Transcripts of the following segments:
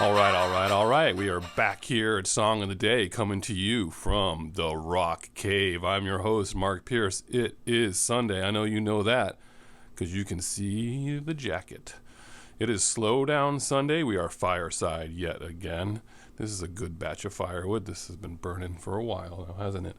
All right. We are back here at Song of the Day, coming to you from the Rock Cave. I'm your host, Mark Pierce. It is Sunday. I know you know that because you can see the jacket. It is Slowdowwwn Sunday. We are Fireside yet again. This is a good batch of firewood. This has been burning for a while now, hasn't it?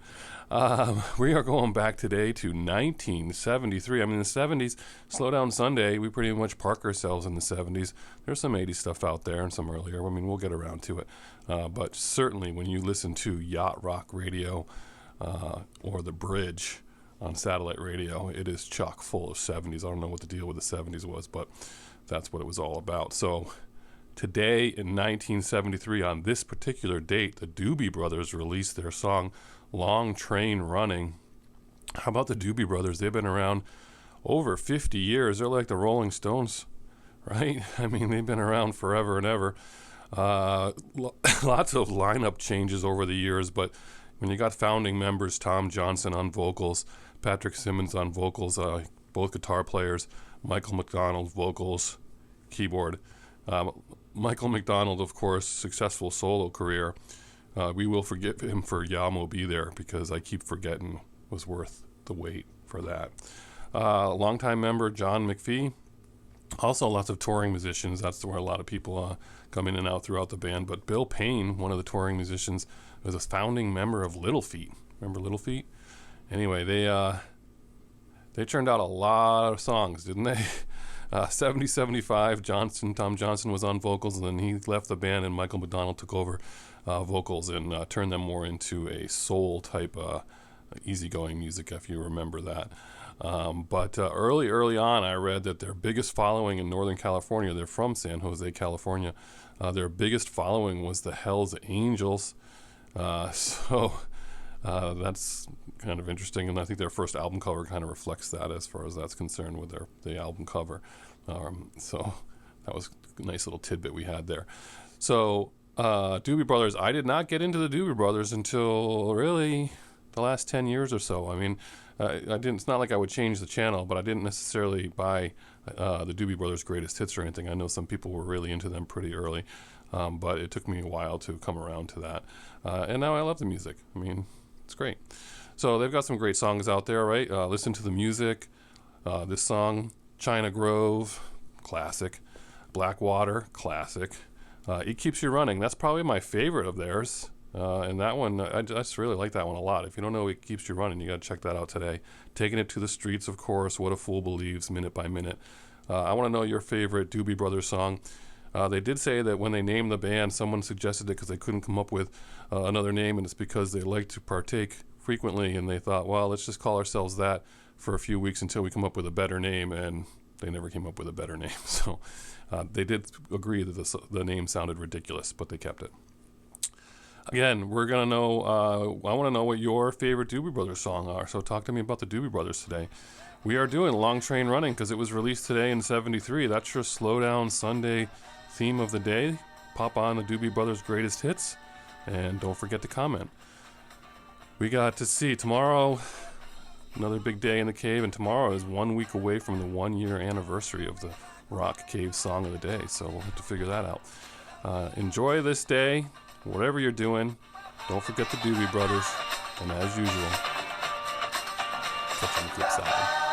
We are going back today to 1973. I mean, the 70s, Slowdowwwn Sunday, we pretty much park ourselves in the 70s. There's some 80s stuff out there and some earlier. I mean, we'll get around to it. But certainly when you listen to Yacht Rock Radio or The Bridge on satellite radio, it is chock full of 70s. I don't know what the deal with the 70s was, but that's what it was all about. So today in 1973, on this particular date, the Doobie Brothers released their song Long Train Running. How about the Doobie Brothers? They've been around over 50 years. They're like the Rolling Stones, right? I mean, they've been around forever and ever. Lots of lineup changes over the years, but when you got founding members, Tom Johnson on vocals, Patrick Simmons on vocals, both guitar players, Michael McDonald vocals, keyboard. Michael McDonald, of course, successful solo career. We will forgive him for Yamo Be There because I keep forgetting was worth the wait for that. Longtime member John McPhee. Also lots of touring musicians. That's where a lot of people come in and out throughout the band. But Bill Payne, one of the touring musicians, was a founding member of Little Feat. Remember Little Feat? Anyway, they turned out a lot of songs, didn't they? 75, Tom Johnson was on vocals, and then he left the band, and Michael McDonald took over vocals and turned them more into a soul type easygoing music, if you remember that. But early on, I read that their biggest following in Northern California, they're from San Jose, California, their biggest following was the Hells Angels. So that's kind of interesting, and I think their first album cover kind of reflects that as far as that's concerned with the album cover. So that was a nice little tidbit we had there. So Doobie Brothers, I did not get into the Doobie Brothers until really the last 10 years or so. I mean, I didn't. It's not like I would change the channel, but I didn't necessarily buy the Doobie Brothers greatest hits or anything. I know some people were really into them pretty early, but it took me a while to come around to that. And now I love the music. I mean, it's great. So they've got some great songs out there, right? Listen to the music. This song, China Grove, classic. Blackwater, classic. It Keeps You Running. That's probably my favorite of theirs. And that one, I just really like that one a lot. If you don't know It Keeps You Running, you got to check that out today. Taking It to the Streets, of course. What a Fool Believes, Minute by Minute. I want to know your favorite Doobie Brothers song. They did say that when they named the band, someone suggested it because they couldn't come up with another name, and it's because they like to partake frequently, and they thought, well, let's just call ourselves that for a few weeks until we come up with a better name, and they never came up with a better name. So they did agree that the name sounded ridiculous, but they kept it. Again, we're going to know, I want to know what your favorite Doobie Brothers song are, so talk to me about the Doobie Brothers today. We are doing Long Train Running because it was released today in 73. That's your Slowdowwwn Sunday theme of the day. Pop on the Doobie Brothers greatest hits, and don't forget to comment. We got to see tomorrow, another big day in the cave, and tomorrow is 1 week away from the 1-year anniversary of the Rock Cave Song of the Day, so we'll have to figure that out. Enjoy this day, whatever you're doing. Don't forget the Doobie Brothers, and as usual, catch you on the flip side.